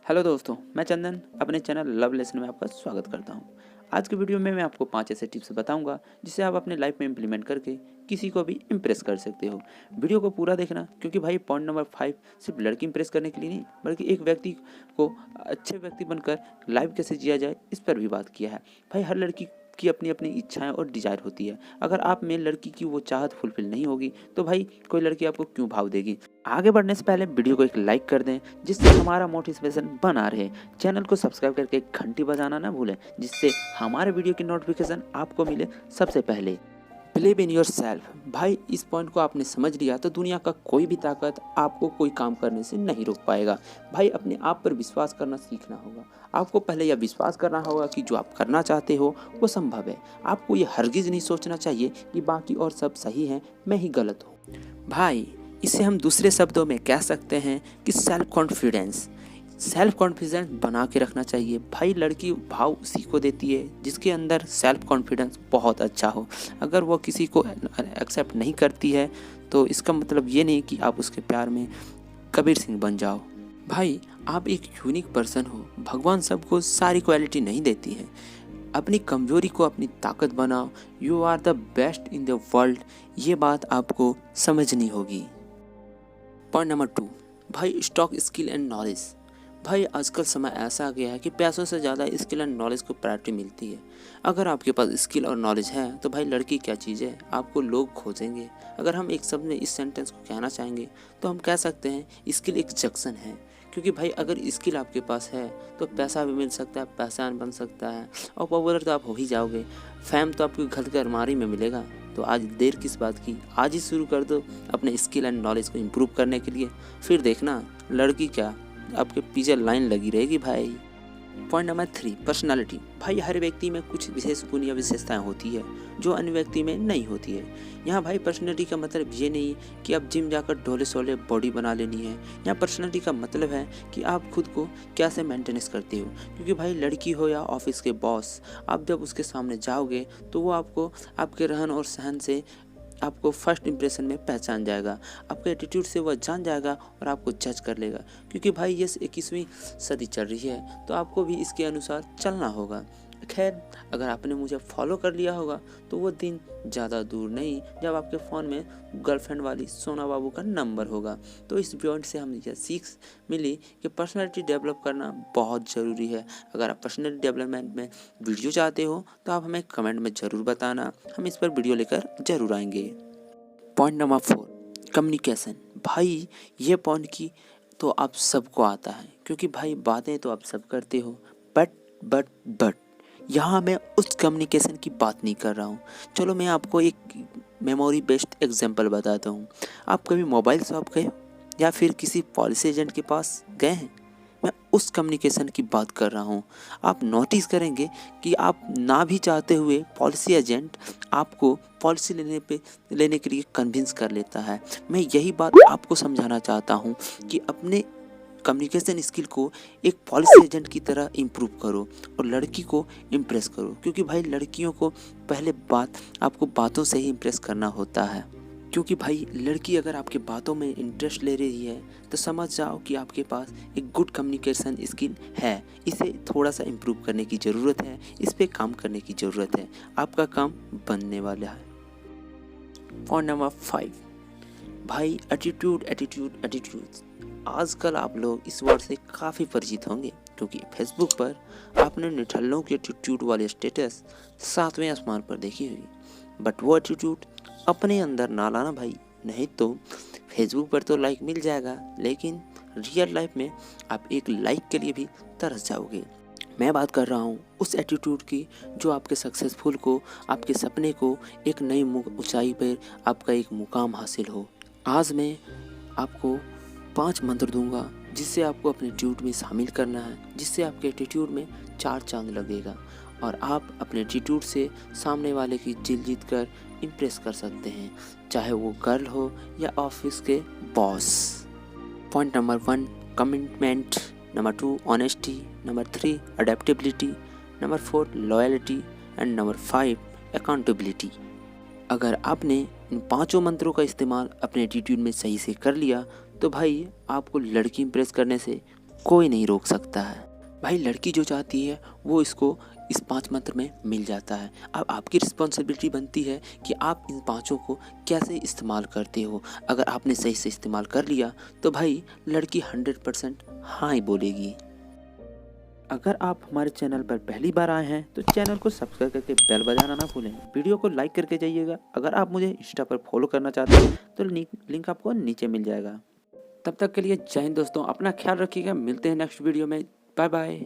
Hello दोस्तों, मैं चंदन अपने चैनल लव लेसन में आपका स्वागत करता हूं। आज की वीडियो में मैं आपको 5 ऐसे टिप्स बताऊंगा जिसे आप अपने लाइफ में इम्प्लीमेंट करके किसी को भी इम्प्रेस कर सकते हो। वीडियो को पूरा देखना, क्योंकि भाई पॉइंट नंबर 5 सिर्फ लड़की इम्प्रेस करने के लिए नहीं, बल्कि एक व्यक्ति को अच्छे व्यक्ति बनकर लाइफ कैसे जिया जाए इस पर भी बात किया है। भाई हर लड़की की अपनी अपनी इच्छाएं और डिजायर होती है। अगर आप में लड़की की वो चाहत फुलफिल नहीं होगी तो भाई कोई लड़की आपको क्यों भाव देगी। आगे बढ़ने से पहले वीडियो को एक लाइक कर दें, जिससे हमारा मोटिवेशन बना रहे। चैनल को सब्सक्राइब करके घंटी बजाना ना भूलें, जिससे हमारे वीडियो की नोटिफिकेशन आपको मिले सबसे पहले। Believe in your self. भाई इस पॉइंट को आपने समझ लिया तो दुनिया का कोई भी ताकत आपको कोई काम करने से नहीं रोक पाएगा। भाई अपने आप पर विश्वास करना सीखना होगा। आपको पहले यह विश्वास करना होगा कि जो आप करना चाहते हो वो संभव है। आपको ये हरगिज नहीं सोचना चाहिए कि बाकी और सब सही हैं, मैं ही गलत हूँ। भाई इसे हम दूसरे शब्दों में कह सकते हैं कि सेल्फ कॉन्फिडेंस बना के रखना चाहिए। भाई लड़की भाव उसी को देती है जिसके अंदर सेल्फ कॉन्फिडेंस बहुत अच्छा हो। अगर वो किसी को एक्सेप्ट नहीं करती है तो इसका मतलब ये नहीं कि आप उसके प्यार में कबीर सिंह बन जाओ। भाई आप एक यूनिक पर्सन हो। भगवान सबको सारी क्वालिटी नहीं देती है। अपनी कमजोरी को अपनी ताकत बनाओ। You are the best in the world. ये बात आपको समझनी होगी। पॉइंट नंबर 2, भाई स्टॉक स्किल एंड नॉलेज। भाई आजकल समय ऐसा आ गया है कि पैसों से ज़्यादा स्किल एंड नॉलेज को प्रायोरिटी मिलती है। अगर आपके पास स्किल और नॉलेज है तो भाई लड़की क्या चीज़ है, आपको लोग खोजेंगे। अगर हम एक शब्द में इस सेंटेंस को कहना चाहेंगे तो हम कह सकते हैं स्किल एक जंक्शन है। क्योंकि भाई अगर स्किल आपके पास है तो पैसा भी मिल सकता है, पहचान बन सकता है और पॉपुलर तो आप हो ही जाओगे। फैम तो आपके घर के अलमारी में मिलेगा। तो आज देर किस बात की, आज ही शुरू कर दो अपने स्किल एंड नॉलेज को इम्प्रूव करने के लिए। फिर देखना लड़की क्या आपके पीछे लाइन लगी रहेगी भाई। Point number 3, personality. भाई हर व्यक्ति में कुछ विशेष गुण या विशेषताएं होती है जो अन्य व्यक्ति में नहीं होती है। यहाँ भाई पर्सनालिटी का मतलब ये नहीं कि आप जिम जाकर ढोले सोले बॉडी बना लेनी है। यहाँ पर्सनालिटी का मतलब है कि आप खुद को कैसे मेंटेनेंस करते हो। क्योंकि भाई लड़की हो या ऑफिस के बॉस, आप जब उसके सामने जाओगे तो वो आपको आपके रहन और सहन से आपको फर्स्ट इंप्रेशन में पहचान जाएगा। आपके एटीट्यूड से वह जान जाएगा और आपको जज कर लेगा। क्योंकि भाई ये 21वीं सदी चल रही है तो आपको भी इसके अनुसार चलना होगा। खैर अगर आपने मुझे फॉलो कर लिया होगा तो वो दिन ज़्यादा दूर नहीं जब आपके फ़ोन में गर्लफ्रेंड वाली सोना बाबू का नंबर होगा। तो इस पॉइंट से हमें यह सीख मिली कि पर्सनालिटी डेवलप करना बहुत ज़रूरी है। अगर आप पर्सनालिटी डेवलपमेंट में वीडियो चाहते हो तो आप हमें कमेंट में ज़रूर बताना, हम इस पर वीडियो लेकर ज़रूर आएंगे। Point number 4, communication. भाई ये पॉइंट की तो आप सबको आता है, क्योंकि भाई बातें तो आप सब करते हो, बट यहाँ मैं उस कम्युनिकेशन की बात नहीं कर रहा हूँ। चलो मैं आपको एक मेमोरी बेस्ड एग्जांपल बताता हूँ। आप कभी मोबाइल शॉप गए या फिर किसी पॉलिसी एजेंट के पास गए हैं? मैं उस कम्युनिकेशन की बात कर रहा हूँ। आप नोटिस करेंगे कि आप ना भी चाहते हुए पॉलिसी एजेंट आपको पॉलिसी लेने के लिए कन्विंस कर लेता है। मैं यही बात आपको समझाना चाहता हूँ कि अपने कम्युनिकेशन स्किल को एक पॉलिसी एजेंट की तरह इम्प्रूव करो और लड़की को इम्प्रेस करो। क्योंकि भाई लड़कियों को पहले आपको बातों से ही इम्प्रेस करना होता है। क्योंकि भाई लड़की अगर आपके बातों में इंटरेस्ट ले रही है तो समझ जाओ कि आपके पास एक गुड कम्युनिकेशन स्किल है। इसे थोड़ा सा इम्प्रूव करने की ज़रूरत है, इस पे काम करने की ज़रूरत है। आपका काम बनने वाला है। पॉइंट नंबर 5, भाई एटीट्यूड। आजकल आप लोग इस वर्ड से काफ़ी परिचित होंगे, क्योंकि फेसबुक पर आपने निठल्लों के एटीट्यूड वाले स्टेटस 7वें आसमान पर देखी होगी। बट वो एटीट्यूड अपने अंदर ना लाना भाई, नहीं तो फेसबुक पर तो लाइक मिल जाएगा, लेकिन रियल लाइफ में आप एक लाइक के लिए भी तरस जाओगे। मैं बात कर रहा हूँ उस एटीट्यूड की जो आपके सक्सेसफुल को, आपके सपने को एक नई ऊंचाई पर आपका एक मुकाम हासिल हो। आज मैं आपको 5 मंत्र दूंगा जिससे आपको अपने एटीट्यूड में शामिल करना है, जिससे आपके एटीट्यूड में 4 चांद लगेगा और आप अपने एटीट्यूड से सामने वाले की दिल जीत कर इम्प्रेस कर सकते हैं, चाहे वो गर्ल हो या ऑफिस के boss. Point number 1, commitment. Number 2, honesty. Number 3, adaptability. Number 4, loyalty and number 5, accountability. अगर आपने इन 5 मंत्रों का इस्तेमाल अपने एटीट्यूड में सही से कर लिया तो भाई आपको लड़की इम्प्रेस करने से कोई नहीं रोक सकता है। भाई लड़की जो चाहती है वो इसको इस 5 मंत्र में मिल जाता है। अब आपकी रिस्पॉन्सिबिलिटी बनती है कि आप इन पाँचों को कैसे इस्तेमाल करते हो। अगर आपने सही से इस्तेमाल कर लिया तो भाई लड़की 100% हाँ ही बोलेगी। अगर आप हमारे चैनल पर पहली बार आए हैं तो चैनल को सब्सक्राइब करके बेल बजाना ना भूलें। वीडियो को लाइक करके जाइएगा। अगर आप मुझे इंस्टा पर फॉलो करना चाहते हैं तो लिंक आपको नीचे मिल जाएगा। तब तक के लिए जय हिंद दोस्तों, अपना ख्याल रखिएगा। मिलते हैं नेक्स्ट वीडियो में। Bye bye.